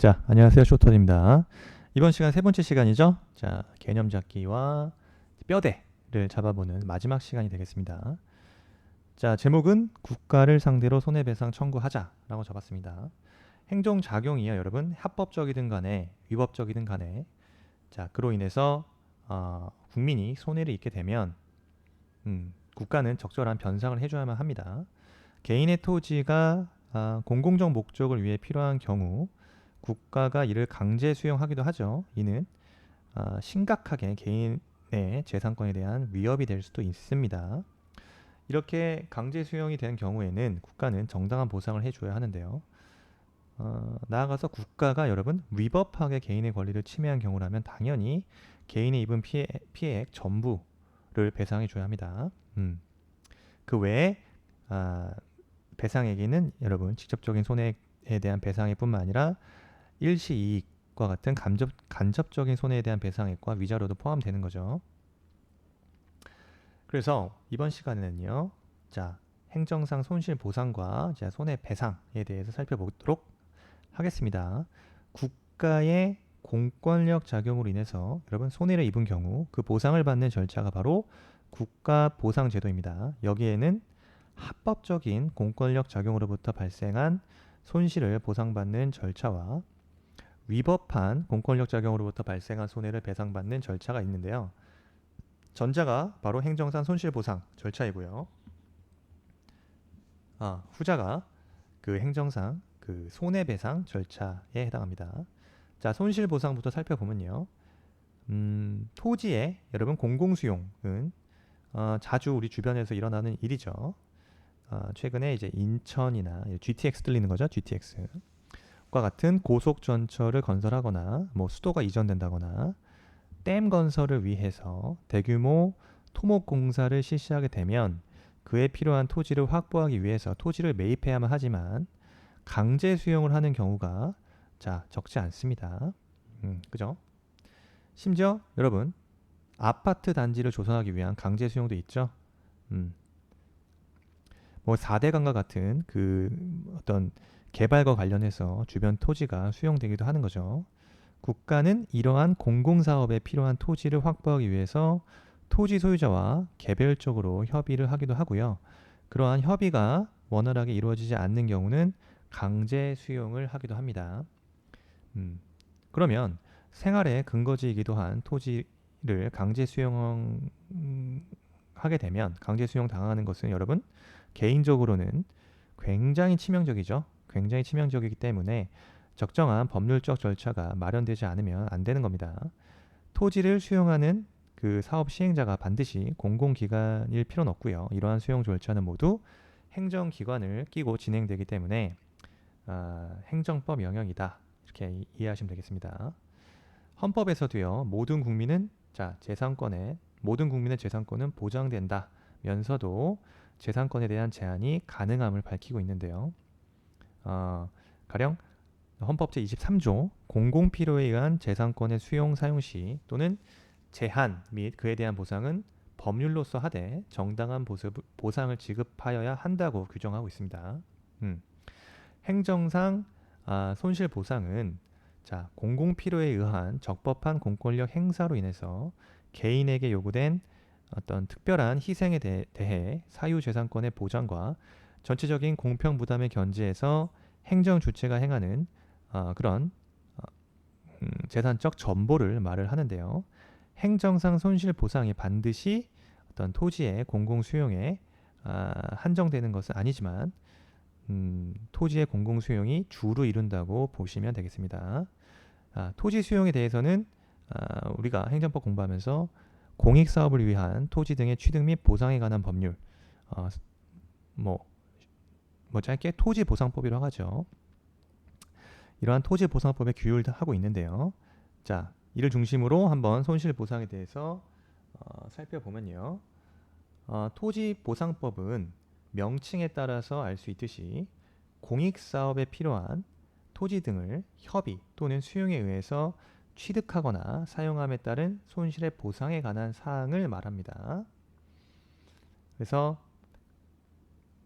자, 안녕하세요. 쇼톤입니다. 이번 시간 세 번째 시간이죠. 자, 개념 잡기와 뼈대를 잡아보는 마지막 시간이 되겠습니다. 자, 제목은 국가를 상대로 손해배상 청구하자라고 잡았습니다. 행정작용이요, 여러분. 합법적이든 간에 위법적이든 간에 자, 그로 인해서 국민이 손해를 입게 되면 국가는 적절한 변상을 해줘야만 합니다. 개인의 토지가 공공적 목적을 위해 필요한 경우 국가가 이를 강제 수용하기도 하죠. 이는 심각하게 개인의 재산권에 대한 위협이 될 수도 있습니다. 이렇게 강제 수용이 된 경우에는 국가는 정당한 보상을 해줘야 하는데요. 나아가서 국가가 여러분 위법하게 개인의 권리를 침해한 경우라면 당연히 개인이 입은 피해액 전부를 배상해 줘야 합니다. 그 외에 배상액에는 여러분 직접적인 손해에 대한 배상액뿐만 아니라 일시이익과 같은 간접적인 손해에 대한 배상액과 위자료도 포함되는 거죠. 그래서 이번 시간에는요. 자, 행정상 손실보상과 손해배상에 대해서 살펴보도록 하겠습니다. 국가의 공권력 작용으로 인해서 여러분 손해를 입은 경우 그 보상을 받는 절차가 바로 국가보상제도입니다. 여기에는 합법적인 공권력 작용으로부터 발생한 손실을 보상받는 절차와 위법한 공권력 작용으로부터 발생한 손해를 배상받는 절차가 있는데요. 전자가 바로 행정상 손실보상 절차이고요. 후자가 그 행정상 그 손해배상 절차에 해당합니다. 자, 손실보상부터 살펴보면요. 토지의 여러분 공공수용은 자주 우리 주변에서 일어나는 일이죠. 최근에 이제 인천이나 GTX 들리는 거죠. GTX. 과 같은 고속 전철을 건설하거나 뭐 수도가 이전된다거나 댐 건설을 위해서 대규모 토목 공사를 실시하게 되면 그에 필요한 토지를 확보하기 위해서 토지를 매입해야만 하지만 강제 수용을 하는 경우가 적지 않습니다. 그죠? 심지어 여러분 아파트 단지를 조성하기 위한 강제 수용도 있죠. 뭐 4대강과 같은 그 어떤 개발과 관련해서 주변 토지가 수용되기도 하는 거죠. 국가는 이러한 공공사업에 필요한 토지를 확보하기 위해서 토지 소유자와 개별적으로 협의를 하기도 하고요. 그러한 협의가 원활하게 이루어지지 않는 경우는 강제 수용을 하기도 합니다. 그러면 생활의 근거지이기도 한 토지를 강제 수용하게 되면 강제 수용 당하는 것은 여러분 개인적으로는 굉장히 치명적이죠. 굉장히 치명적이기 때문에 적정한 법률적 절차가 마련되지 않으면 안 되는 겁니다. 토지를 수용하는 그 사업 시행자가 반드시 공공기관일 필요는 없고요. 이러한 수용 절차는 모두 행정기관을 끼고 진행되기 때문에 행정법 영역이다. 이렇게 이해하시면 되겠습니다. 헌법에서도요. 모든 국민의 재산권은 보장된다면서도 재산권에 대한 제한이 가능함을 밝히고 있는데요. 가령 헌법 제23조 공공필요에 의한 재산권의 수용 사용 시 또는 제한 및 그에 대한 보상은 법률로서 하되 정당한 보상을 지급하여야 한다고 규정하고 있습니다. 행정상 손실보상은 공공필요에 의한 적법한 공권력 행사로 인해서 개인에게 요구된 어떤 특별한 희생에 대해 사유재산권의 보장과 전체적인 공평부담의 견지에서 행정 주체가 행하는 그런 재산적 전보를 말을 하는데요. 행정상 손실 보상이 반드시 어떤 토지의 공공 수용에 한정되는 것은 아니지만 토지의 공공 수용이 주로 이룬다고 보시면 되겠습니다. 토지 수용에 대해서는 우리가 행정법 공부하면서 공익사업을 위한 토지 등의 취득 및 보상에 관한 법률, 뭐 짧게 토지보상법이라고 하죠. 이러한 토지보상법의 규율을 하고 있는데요. 자, 이를 중심으로 한번 손실보상에 대해서 살펴보면요. 토지보상법은 명칭에 따라서 알 수 있듯이 공익사업에 필요한 토지 등을 협의 또는 수용에 의해서 취득하거나 사용함에 따른 손실의 보상에 관한 사항을 말합니다. 그래서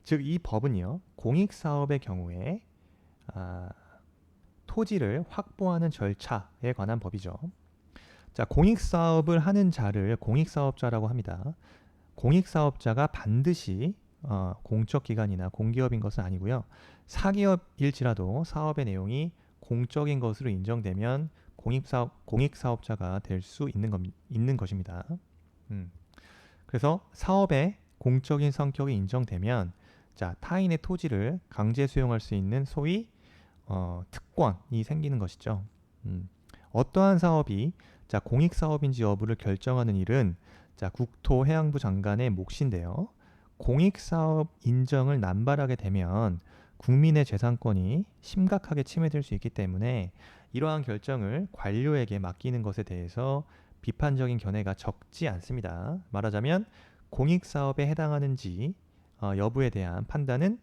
즉 이 법은요. 공익사업의 경우에 토지를 확보하는 절차에 관한 법이죠. 자, 공익사업을 하는 자를 공익사업자라고 합니다. 공익사업자가 반드시 공적기관이나 공기업인 것은 아니고요. 사기업일지라도 사업의 내용이 공적인 것으로 인정되면 공익사업자가 될 수 있는 것입니다. 그래서 사업의 공적인 성격이 인정되면 자, 타인의 토지를 강제 수용할 수 있는 소위 특권이 생기는 것이죠. 어떠한 사업이 자, 공익사업인지 여부를 결정하는 일은 자, 국토해양부 장관의 몫인데요. 공익사업 인정을 남발하게 되면 국민의 재산권이 심각하게 침해될 수 있기 때문에 이러한 결정을 관료에게 맡기는 것에 대해서 비판적인 견해가 적지 않습니다. 말하자면 공익사업에 해당하는지 여부에 대한 판단은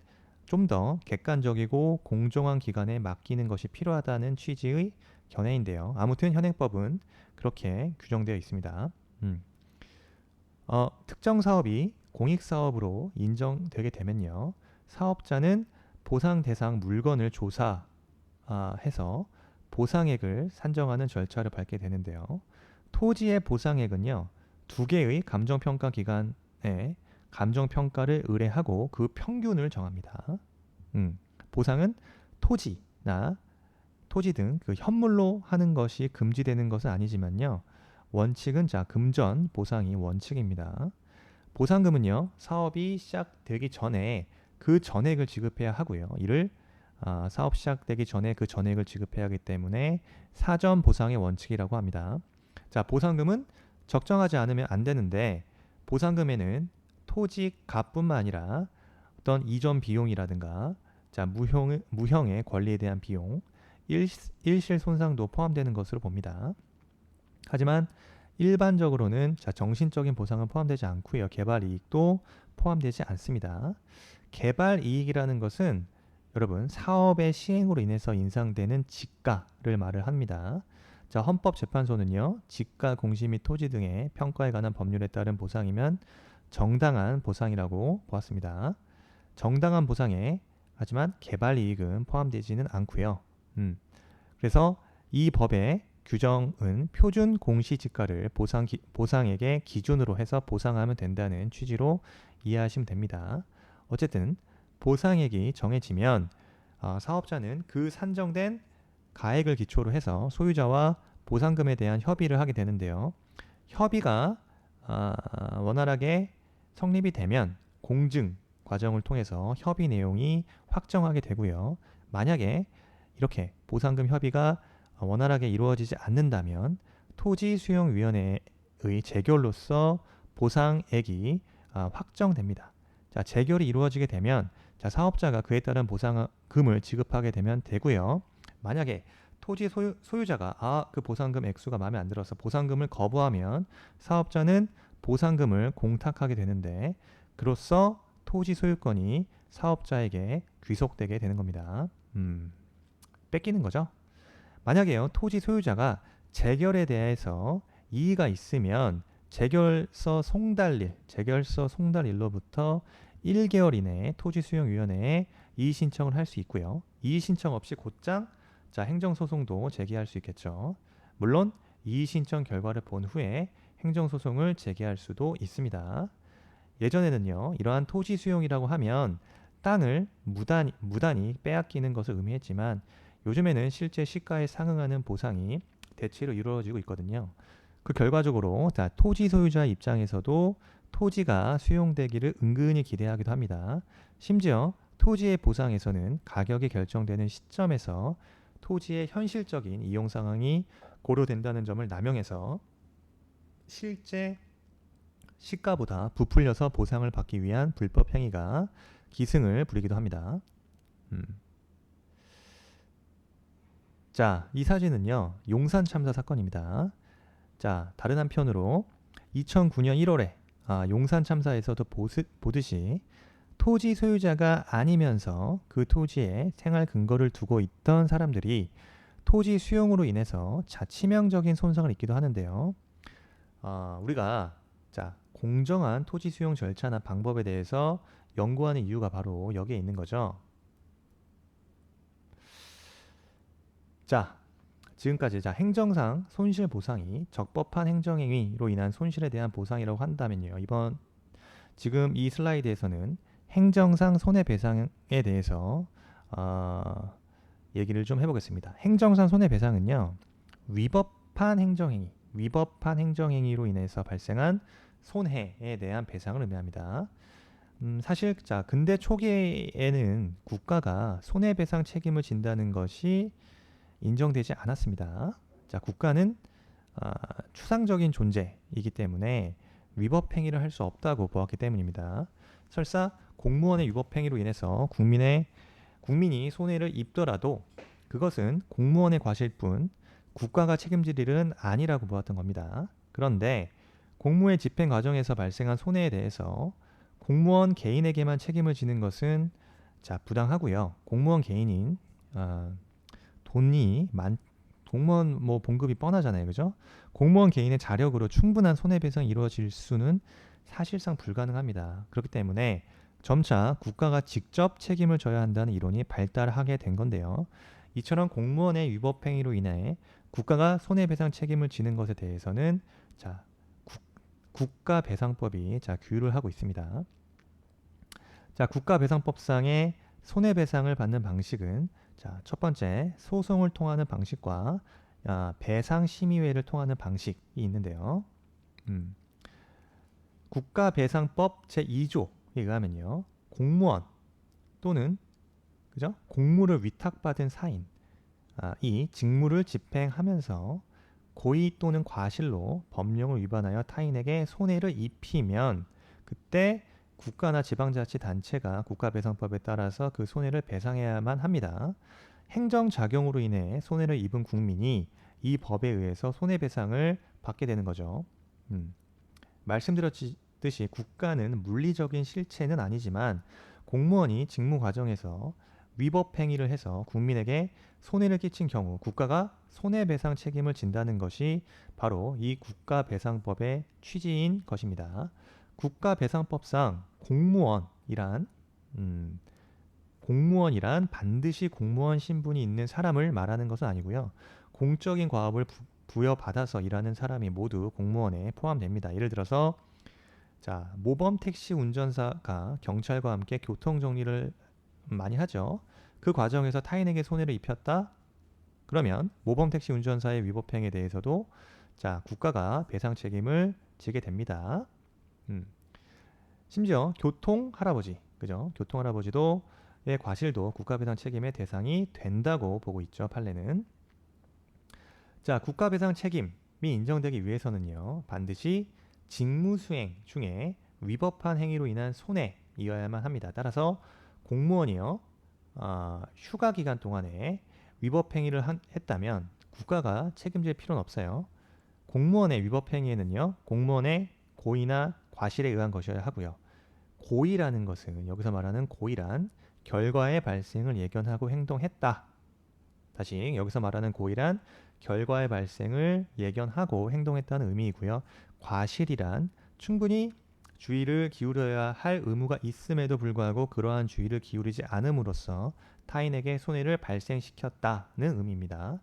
좀 더 객관적이고 공정한 기관에 맡기는 것이 필요하다는 취지의 견해인데요. 아무튼 현행법은 그렇게 규정되어 있습니다. 특정 사업이 공익사업으로 인정되게 되면요. 사업자는 보상 대상 물건을 조사해서 보상액을 산정하는 절차를 밟게 되는데요. 토지의 보상액은요. 두 개의 감정평가 기관에 감정평가를 의뢰하고 그 평균을 정합니다. 보상은 토지나 토지 등 그 현물로 하는 것이 금지되는 것은 아니지만요. 원칙은 자, 금전 보상이 원칙입니다. 보상금은요. 사업이 시작되기 전에 그 전액을 지급해야 하고요. 이를 사업 시작되기 전에 그 전액을 지급해야 하기 때문에 사전 보상의 원칙이라고 합니다. 자, 보상금은 적정하지 않으면 안 되는데 보상금에는 토지 값뿐만 아니라 어떤 이전 비용이라든가 자, 무형의 권리에 대한 비용, 일실 손상도 포함되는 것으로 봅니다. 하지만 일반적으로는 자, 정신적인 보상은 포함되지 않고요. 개발 이익도 포함되지 않습니다. 개발 이익이라는 것은 여러분 사업의 시행으로 인해서 인상되는 지가를 말을 합니다. 자, 헌법재판소는요. 지가, 공시 및 토지 등의 평가에 관한 법률에 따른 보상이면 정당한 보상이라고 보았습니다. 정당한 보상에 하지만 개발 이익은 포함되지는 않고요. 그래서 이 법의 규정은 표준 공시지가를 보상액의 기준으로 해서 보상하면 된다는 취지로 이해하시면 됩니다. 어쨌든 보상액이 정해지면 사업자는 그 산정된 가액을 기초로 해서 소유자와 보상금에 대한 협의를 하게 되는데요. 협의가 원활하게 성립이 되면 공증 과정을 통해서 협의 내용이 확정하게 되고요. 만약에 이렇게 보상금 협의가 원활하게 이루어지지 않는다면 토지수용위원회의 재결로서 보상액이 확정됩니다. 자, 재결이 이루어지게 되면 자, 사업자가 그에 따른 보상금을 지급하게 되면 되고요. 만약에 토지 소유자가 그 보상금 액수가 마음에 안 들어서 보상금을 거부하면 사업자는 보상금을 공탁하게 되는데 그로써 토지 소유권이 사업자에게 귀속되게 되는 겁니다. 뺏기는 거죠. 만약에요, 토지 소유자가 재결에 대해서 이의가 있으면 재결서 송달일로부터 1개월 이내에 토지수용위원회에 이의 신청을 할 수 있고요. 이의 신청 없이 곧장 자, 행정소송도 제기할 수 있겠죠. 물론 이의 신청 결과를 본 후에 행정소송을 제기할 수도 있습니다. 예전에는요, 이러한 토지 수용이라고 하면 땅을 무단히 빼앗기는 것을 의미했지만 요즘에는 실제 시가에 상응하는 보상이 대체로 이루어지고 있거든요. 그 결과적으로 자, 토지 소유자 입장에서도 토지가 수용되기를 은근히 기대하기도 합니다. 심지어 토지의 보상에서는 가격이 결정되는 시점에서 토지의 현실적인 이용 상황이 고려된다는 점을 남용해서 실제 시가보다 부풀려서 보상을 받기 위한 불법 행위가 기승을 부리기도 합니다. 자, 이 사진은요, 용산 참사 사건입니다. 자, 다른 한편으로 2009년 1월에 용산 참사에서도 보듯이 토지 소유자가 아니면서 그 토지에 생활 근거를 두고 있던 사람들이 토지 수용으로 인해서 치명적인 손상을 입기도 하는데요. 우리가 자, 공정한 토지 수용 절차나 방법에 대해서 연구하는 이유가 바로 여기에 있는 거죠. 자, 지금까지 행정상 손실보상이 적법한 행정행위로 인한 손실에 대한 보상이라고 한다면요. 지금 이 슬라이드에서는 행정상 손해배상에 대해서 얘기를 좀 해보겠습니다. 행정상 손해배상은요, 위법한 행정행위로 인해서 발생한 손해에 대한 배상을 의미합니다. 사실 근대 초기에는 국가가 손해배상 책임을 진다는 것이 인정되지 않았습니다. 국가는 추상적인 존재이기 때문에 위법 행위를 할 수 없다고 보았기 때문입니다. 설사 공무원의 위법 행위로 인해서 국민이 손해를 입더라도 그것은 공무원의 과실뿐 국가가 책임질 일은 아니라고 보았던 겁니다. 그런데 공무의 집행 과정에서 발생한 손해에 대해서 공무원 개인에게만 책임을 지는 것은 부당하고요. 공무원 개인인 공무원 봉급이 뻔하잖아요, 그죠? 공무원 개인의 자력으로 충분한 손해배상이 이루어질 수는 사실상 불가능합니다. 그렇기 때문에 점차 국가가 직접 책임을 져야 한다는 이론이 발달하게 된 건데요. 이처럼 공무원의 위법 행위로 인해 국가가 손해배상 책임을 지는 것에 대해서는 국가배상법이 규율을 하고 있습니다. 국가배상법상의 손해배상을 받는 방식은 첫 번째, 소송을 통하는 방식과 배상심의회를 통하는 방식이 있는데요. 국가배상법 제2조에 의하면요, 공무원 또는 공무를 위탁받은 사인 이 직무를 집행하면서 고의 또는 과실로 법령을 위반하여 타인에게 손해를 입히면 그때 국가나 지방자치단체가 국가배상법에 따라서 그 손해를 배상해야만 합니다. 행정작용으로 인해 손해를 입은 국민이 이 법에 의해서 손해배상을 받게 되는 거죠. 말씀드렸듯이 국가는 물리적인 실체는 아니지만 공무원이 직무 과정에서 위법 행위를 해서 국민에게 손해를 끼친 경우 국가가 손해배상 책임을 진다는 것이 바로 이 국가배상법의 취지인 것입니다. 국가배상법상 공무원이란 반드시 공무원 신분이 있는 사람을 말하는 것은 아니고요. 공적인 과업을 부여받아서 일하는 사람이 모두 공무원에 포함됩니다. 예를 들어서 모범 택시 운전사가 경찰과 함께 교통 정리를 많이 하죠. 그 과정에서 타인에게 손해를 입혔다? 그러면 모범 택시 운전사의 위법 행위에 대해서도 국가가 배상 책임을 지게 됩니다. 심지어 교통 할아버지, 그죠? 교통 할아버지도의 과실도 국가배상 책임의 대상이 된다고 보고 있죠, 판례는. 국가배상 책임이 인정되기 위해서는요, 반드시 직무수행 중에 위법한 행위로 인한 손해이어야만 합니다. 따라서 공무원이요, 휴가 기간 동안에 위법 행위를 했다면 국가가 책임질 필요는 없어요. 공무원의 위법 행위에는요, 공무원의 고의나 과실에 의한 것이어야 하고요. 고의라는 것은 여기서 말하는 고의란 결과의 발생을 예견하고 행동했다. 다시 여기서 말하는 고의란 결과의 발생을 예견하고 행동했다는 의미이고요. 과실이란 충분히 주의를 기울여야 할 의무가 있음에도 불구하고 그러한 주의를 기울이지 않음으로써 타인에게 손해를 발생시켰다는 의미입니다.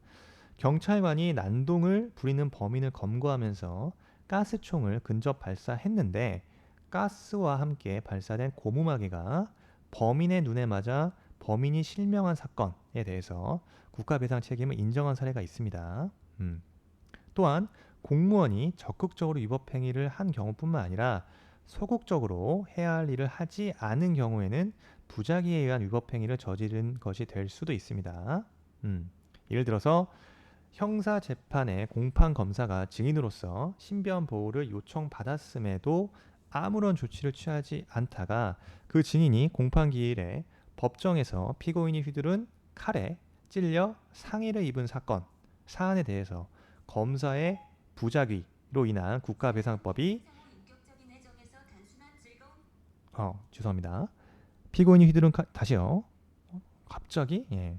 경찰관이 난동을 부리는 범인을 검거하면서 가스총을 근접 발사했는데 가스와 함께 발사된 고무마개가 범인의 눈에 맞아 범인이 실명한 사건에 대해서 국가배상 책임을 인정한 사례가 있습니다. 또한 공무원이 적극적으로 위법 행위를 한 경우뿐만 아니라 소극적으로 해야 할 일을 하지 않은 경우에는 부작위에 의한 위법 행위를 저지른 것이 될 수도 있습니다. 예를 들어서 형사재판의 공판검사가 증인으로서 신변 보호를 요청받았음에도 아무런 조치를 취하지 않다가 그 증인이 공판기일에 법정에서 피고인이 휘두른 칼에 찔려 상해를 입은 사안에 대해서 검사의 부작위로 인한 국가배상법이 죄송합니다. 피고인이 휘두른 다시요. 갑자기? 예.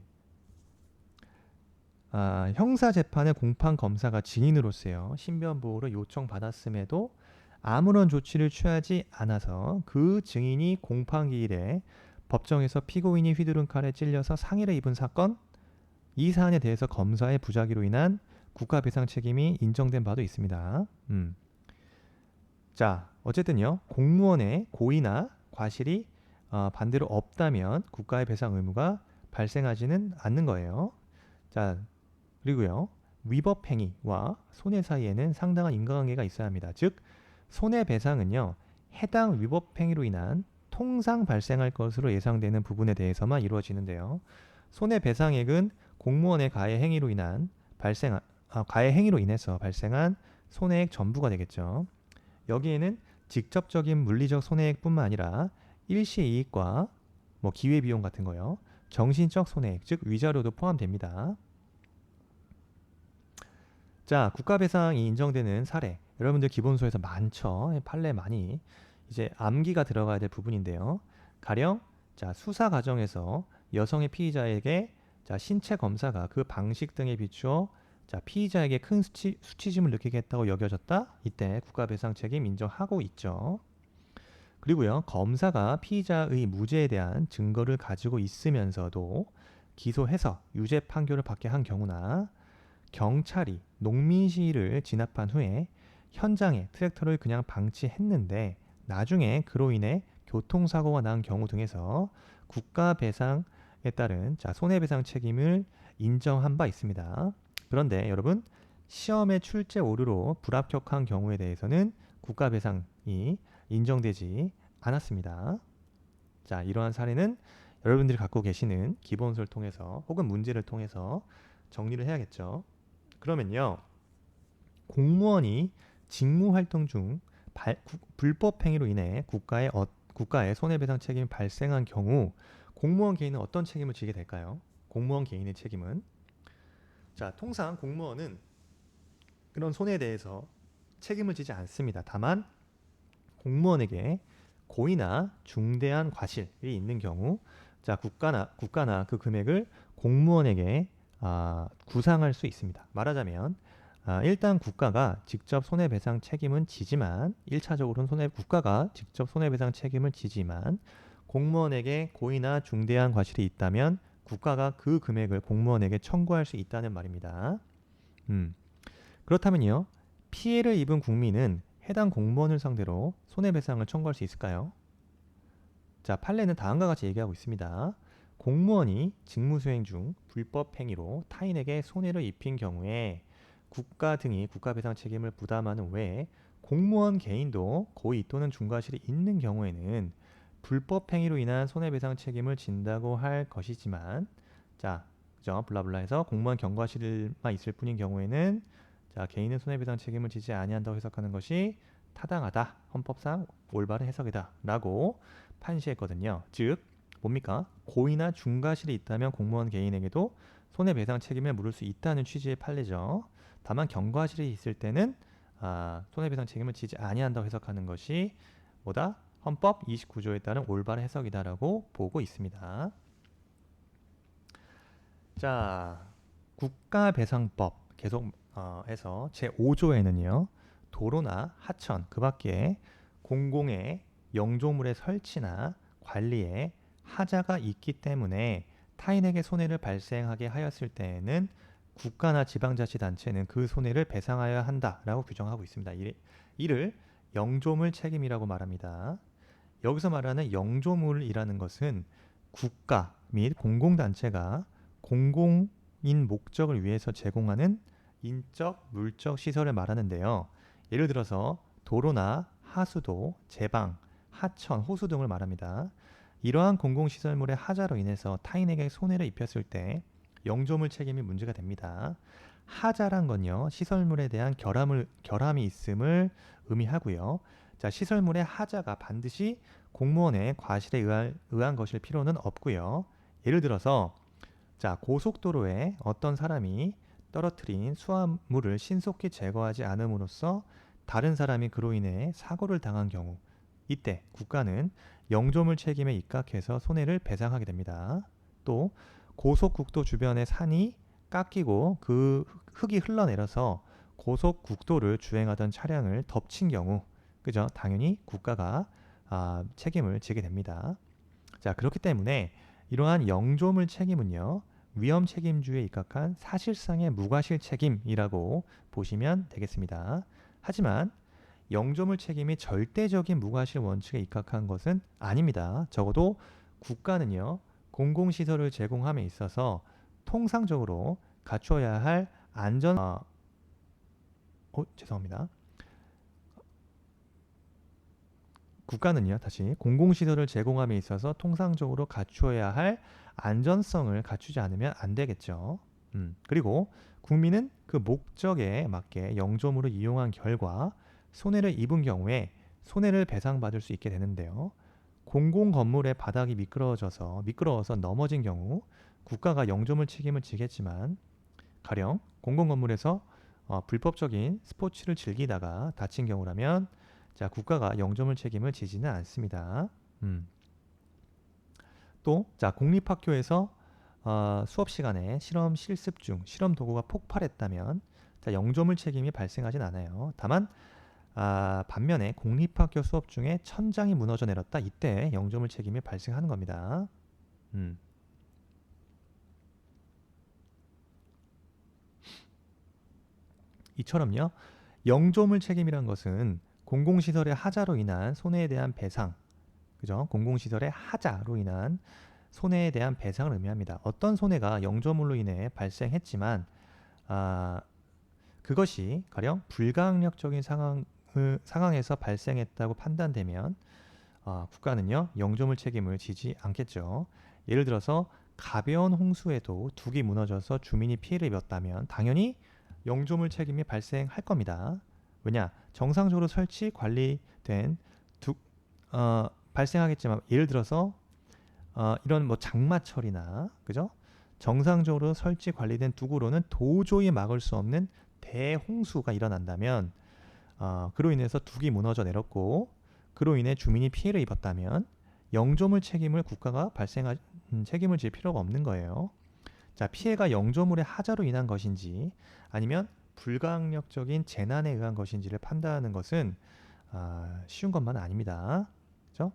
형사재판의 공판검사가 증인으로서요, 신변보호를 요청받았음에도 아무런 조치를 취하지 않아서 그 증인이 공판기일에 법정에서 피고인이 휘두른 칼에 찔려서 상해를 입은 사건, 이 사안에 대해서 검사의 부작위로 인한 국가배상 책임이 인정된 바도 있습니다. 자, 어쨌든요. 공무원의 고의나 과실이 반대로 없다면 국가의 배상 의무가 발생하지는 않는 거예요. 자, 그리고요. 위법 행위와 손해 사이에는 상당한 인과관계가 있어야 합니다. 즉, 손해배상은요. 해당 위법 행위로 인한 통상 발생할 것으로 예상되는 부분에 대해서만 이루어지는데요. 손해배상액은 공무원의 가해 행위로 인한 가해 행위로 인해서 발생한 손해액 전부가 되겠죠. 여기에는 직접적인 물리적 손해액뿐만 아니라 일시이익과 뭐 기회비용 같은 거요. 정신적 손해액, 즉 위자료도 포함됩니다. 자, 국가배상이 인정되는 사례. 여러분들 기본소에서 많죠. 판례 많이. 이제 암기가 들어가야 될 부분인데요. 가령 자, 수사 과정에서 여성의 피의자에게 자, 신체 검사가 그 방식 등에 비추어 자, 피의자에게 큰 수치심을 느끼게 했다고 여겨졌다. 이때 국가배상 책임 인정하고 있죠. 그리고요. 검사가 피의자의 무죄에 대한 증거를 가지고 있으면서도 기소해서 유죄 판결을 받게 한 경우나 경찰이 농민 시위를 진압한 후에 현장에 트랙터를 그냥 방치했는데 나중에 그로 인해 교통사고가 난 경우 등에서 국가배상에 따른 자, 손해배상 책임을 인정한 바 있습니다. 그런데 여러분 시험에 출제 오류로 불합격한 경우에 대해서는 국가배상이 인정되지 않았습니다. 자, 이러한 사례는 여러분들이 갖고 계시는 기본서를 통해서 혹은 문제를 통해서 정리를 해야겠죠. 그러면요. 공무원이 직무활동 중 불법 행위로 인해 국가의 손해배상 책임이 발생한 경우 공무원 개인은 어떤 책임을 지게 될까요? 공무원 개인의 책임은 자, 통상 공무원은 그런 손해에 대해서 책임을 지지 않습니다. 다만 공무원에게 고의나 중대한 과실이 있는 경우 자, 국가나 그 금액을 공무원에게 구상할 수 있습니다. 말하자면 일단 국가가 직접 손해배상 책임은 지지만 1차적으로는 국가가 직접 손해배상 책임을 지지만 공무원에게 고의나 중대한 과실이 있다면 국가가 그 금액을 공무원에게 청구할 수 있다는 말입니다. 그렇다면요. 피해를 입은 국민은 해당 공무원을 상대로 손해배상을 청구할 수 있을까요? 자, 판례는 다음과 같이 얘기하고 있습니다. 공무원이 직무수행 중 불법 행위로 타인에게 손해를 입힌 경우에 국가 등이 국가배상 책임을 부담하는 외에 공무원 개인도 고의 또는 중과실이 있는 경우에는 불법 행위로 인한 손해배상 책임을 진다고 할 것이지만 자, 그죠? 블라블라해서 공무원 경과실만 있을 뿐인 경우에는 자, 개인은 손해배상 책임을 지지 아니한다고 해석하는 것이 타당하다. 헌법상 올바른 해석이다. 라고 판시했거든요. 즉 뭡니까? 고의나 중과실이 있다면 공무원 개인에게도 손해배상 책임을 물을 수 있다는 취지의 판례죠. 다만 경과실이 있을 때는 손해배상 책임을 지지 아니한다고 해석하는 것이 뭐다? 헌법 29조에 따른 올바른 해석이다라고 보고 있습니다. 자, 국가배상법 계속 해서 제5조에는요. 도로나 하천 그 밖에 공공의 영조물의 설치나 관리에 하자가 있기 때문에 타인에게 손해를 발생하게 하였을 때에는 국가나 지방자치단체는 그 손해를 배상하여야 한다라고 규정하고 있습니다. 이를 영조물 책임이라고 말합니다. 여기서 말하는 영조물이라는 것은 국가 및 공공단체가 공공인 목적을 위해서 제공하는 인적, 물적 시설을 말하는데요. 예를 들어서 도로나 하수도, 제방, 하천, 호수 등을 말합니다. 이러한 공공시설물의 하자로 인해서 타인에게 손해를 입혔을 때 영조물 책임이 문제가 됩니다. 하자란 건요. 시설물에 대한 결함이 있음을 의미하고요. 자, 시설물의 하자가 반드시 공무원의 과실에 의한 것일 필요는 없고요. 예를 들어서 자, 고속도로에 어떤 사람이 떨어뜨린 수화물을 신속히 제거하지 않음으로써 다른 사람이 그로 인해 사고를 당한 경우 이때 국가는 영조물 책임에 입각해서 손해를 배상하게 됩니다. 또 고속국도 주변의 산이 깎이고 그 흙이 흘러내려서 고속국도를 주행하던 차량을 덮친 경우 그죠? 당연히 국가가 책임을 지게 됩니다. 자, 그렇기 때문에 이러한 영조물 책임은요. 위험 책임주에 입각한 사실상의 무과실 책임이라고 보시면 되겠습니다. 하지만 영조물 책임이 절대적인 무과실 원칙에 입각한 것은 아닙니다. 적어도 국가는요, 공공시설을 제공함에 있어서 통상적으로 갖춰야 할 죄송합니다. 국가는요, 다시 공공시설을 제공함에 있어서 통상적으로 갖추어야 할 안전성을 갖추지 않으면 안 되겠죠. 그리고 국민은 그 목적에 맞게 영조물을 이용한 결과 손해를 입은 경우에 손해를 배상받을 수 있게 되는데요. 공공 건물의 바닥이 미끄러워서 넘어진 경우 국가가 영조물 책임을 지겠지만, 가령 공공 건물에서 불법적인 스포츠를 즐기다가 다친 경우라면 자, 국가가 영조물 책임을 지지는 않습니다. 또, 자, 공립학교에서 수업 시간에 실험 실습 중 실험 도구가 폭발했다면 자, 영조물 책임이 발생하진 않아요. 다만 반면에 공립학교 수업 중에 천장이 무너져 내렸다. 이때 영조물 책임이 발생하는 겁니다. 이처럼요. 영조물 책임이란 것은 공공시설의 하자로 인한 손해에 대한 배상, 그죠? 공공시설의 하자로 인한 손해에 대한 배상을 의미합니다. 어떤 손해가 영조물로 인해 발생했지만 그것이 가령 불가항력적인 상황에서 발생했다고 판단되면 국가는요, 영조물 책임을 지지 않겠죠. 예를 들어서 가벼운 홍수에도 둑이 무너져서 주민이 피해를 입었다면 당연히 영조물 책임이 발생할 겁니다. 왜냐? 정상적으로 설치 관리된 발생하겠지만, 예를 들어서 이런 뭐 장마철이나, 그죠? 정상적으로 설치 관리된 둑으로는 도저히 막을 수 없는 대홍수가 일어난다면 그로 인해서 둑이 무너져 내렸고 그로 인해 주민이 피해를 입었다면 영조물 책임을 국가가 책임을 질 필요가 없는 거예요. 자, 피해가 영조물의 하자로 인한 것인지 아니면 불가항력적인 재난에 의한 것인지를 판단하는 것은 쉬운 것만은 아닙니다. 그렇죠?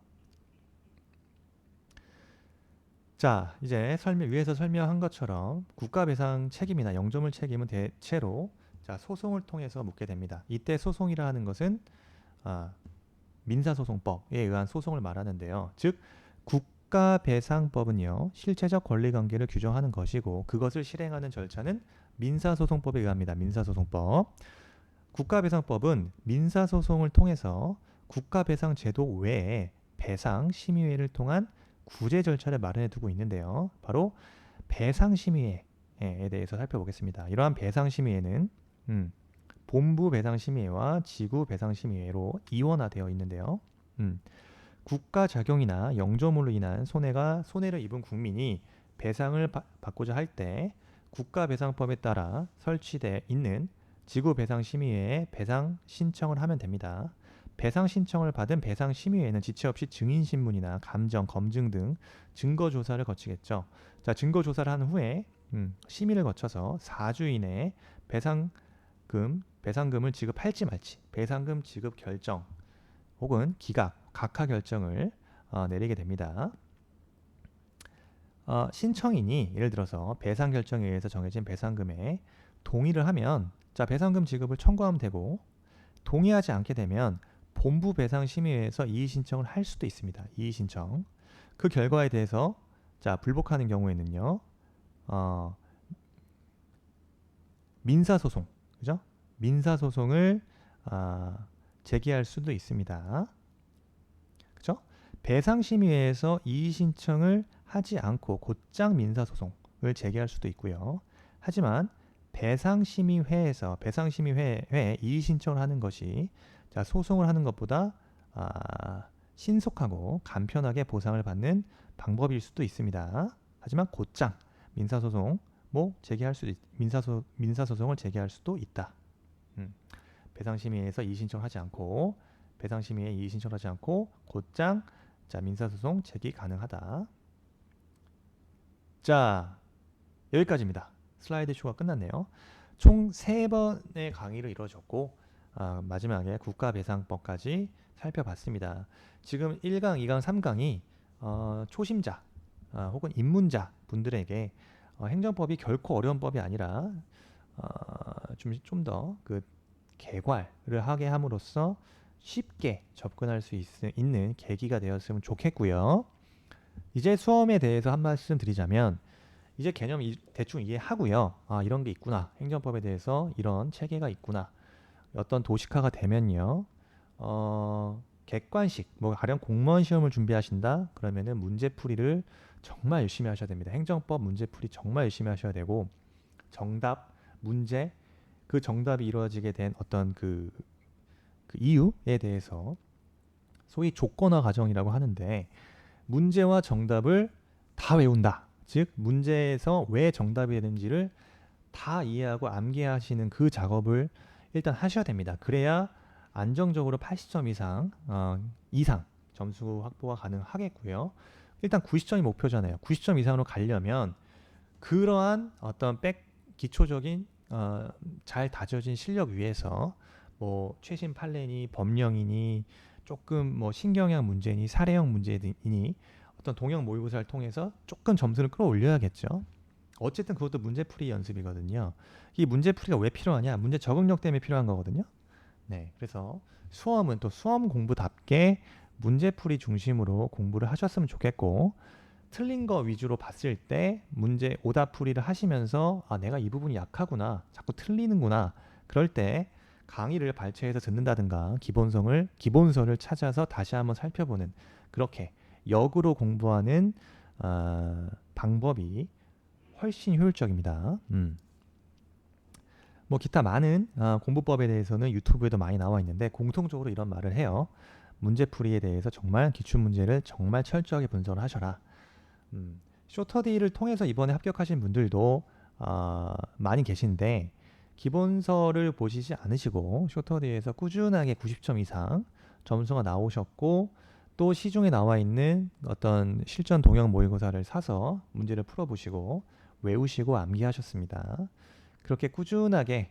자, 이제 위에서 설명한 것처럼 국가배상 책임이나 영조물 책임은 대체로 자, 소송을 통해서 묻게 됩니다. 이때 소송이라 하는 것은 민사소송법에 의한 소송을 말하는데요. 즉 국가배상법은요, 실체적 권리관계를 규정하는 것이고 그것을 실행하는 절차는 민사소송법에 의합니다. 민사소송법. 국가배상법은 민사소송을 통해서 국가배상 제도 외에 배상심의회를 통한 구제 절차를 마련해 두고 있는데요. 바로 배상심의회에 대해서 살펴보겠습니다. 이러한 배상심의회는 본부배상심의회와 지구배상심의회로 이원화되어 있는데요. 국가작용이나 영조물로 인한 손해를 입은 국민이 배상을 받고자 할 때 국가배상법에 따라 설치되어 있는 지구배상심의회에 배상 신청을 하면 됩니다. 배상 신청을 받은 배상심의회는 지체 없이 증인신문이나 감정, 검증 등 증거조사를 거치겠죠. 자, 증거조사를 한 후에 심의를 거쳐서 4주 이내에 배상금을 지급할지 말지 배상금 지급 결정 혹은 기각, 각하 결정을 내리게 됩니다. 신청인이 예를 들어서 배상 결정에 의해서 정해진 배상금에 동의를 하면 자, 배상금 지급을 청구하면 되고, 동의하지 않게 되면 본부 배상 심의회에서 이의 신청을 할 수도 있습니다. 이의 신청. 그 결과에 대해서 자, 불복하는 경우에는요. 민사소송, 그죠? 민사소송을 제기할 수도 있습니다. 그죠? 배상심의회에서 이의 신청을 하지 않고 곧장 민사소송을 제기할 수도 있고요. 하지만 배상심의회에 이의 신청을 하는 것이 자, 소송을 하는 것보다 신속하고 간편하게 보상을 받는 방법일 수도 있습니다. 하지만 곧장 민사소송을 제기할 수도 있다. 배상심의회에서 이의 신청하지 않고 곧장 자, 민사소송 제기 가능하다. 자, 여기까지입니다. 슬라이드 쇼가 끝났네요. 총 3번의 강의를 이루어졌고 마지막에 국가배상법까지 살펴봤습니다. 지금 1강, 2강, 3강이 초심자 혹은 입문자 분들에게 행정법이 결코 어려운 법이 아니라 좀 더 그 개괄을 하게 함으로써 쉽게 접근할 수 있는 계기가 되었으면 좋겠고요. 이제 수험에 대해서 한 말씀 드리자면 이제 개념 대충 이해하고요. 이런 게 있구나. 행정법에 대해서 이런 체계가 있구나. 어떤 도식화가 되면요. 객관식, 뭐 가령 공무원 시험을 준비하신다. 그러면은 문제풀이를 정말 열심히 하셔야 됩니다. 행정법 문제풀이 정말 열심히 하셔야 되고 정답, 문제, 그 정답이 이루어지게 된 어떤 그 이유에 대해서 소위 조건화 과정이라고 하는데 문제와 정답을 다 외운다. 즉 문제에서 왜 정답이 되는지를 다 이해하고 암기하시는 그 작업을 일단 하셔야 됩니다. 그래야 안정적으로 80점 이상 점수 확보가 가능하겠고요. 일단 90점이 목표잖아요. 90점 이상으로 가려면 그러한 어떤 기초적인 잘 다져진 실력 위에서 뭐 최신 판례니 법령이니 조금 뭐 신경향 문제니 사례형 문제니 어떤 동형 모의고사를 통해서 조금 점수를 끌어올려야겠죠. 어쨌든 그것도 문제풀이 연습이거든요. 이 문제풀이가 왜 필요하냐? 문제 적응력 때문에 필요한 거거든요. 네, 그래서 수험은 또 수험 공부답게 문제풀이 중심으로 공부를 하셨으면 좋겠고 틀린 거 위주로 봤을 때 문제 오답풀이를 하시면서 내가 이 부분이 약하구나, 자꾸 틀리는구나. 그럴 때 강의를 발췌해서 듣는다든가 기본서를 찾아서 다시 한번 살펴보는 그렇게 역으로 공부하는 방법이 훨씬 효율적입니다. 뭐 기타 많은 공부법에 대해서는 유튜브에도 많이 나와 있는데 공통적으로 이런 말을 해요. 문제풀이에 대해서 정말 기출문제를 정말 철저하게 분석을 하셔라. 쇼터디를 통해서 이번에 합격하신 분들도 많이 계신데 기본서를 보시지 않으시고 쇼터디에서 꾸준하게 90점 이상 점수가 나오셨고 또 시중에 나와 있는 어떤 실전 동형 모의고사를 사서 문제를 풀어보시고 외우시고 암기하셨습니다. 그렇게 꾸준하게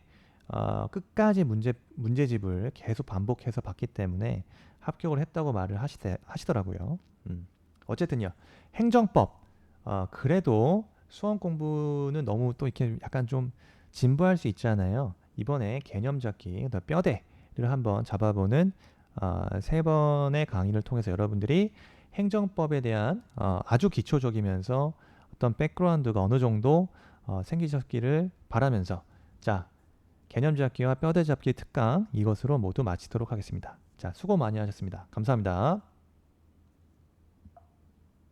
끝까지 문제집을 계속 반복해서 봤기 때문에 합격을 했다고 말을 하시더라고요. 어쨌든요. 행정법 그래도 수험 공부는 너무 또 이렇게 약간 좀 진부할 수 있잖아요. 이번에 개념 잡기, 뼈대를 한번 잡아보는 3번의 강의를 통해서 여러분들이 행정법에 대한 아주 기초적이면서 어떤 백그라운드가 어느 정도 생기셨기를 바라면서 자, 개념 잡기와 뼈대 잡기 특강 이것으로 모두 마치도록 하겠습니다. 자, 수고 많이 하셨습니다. 감사합니다.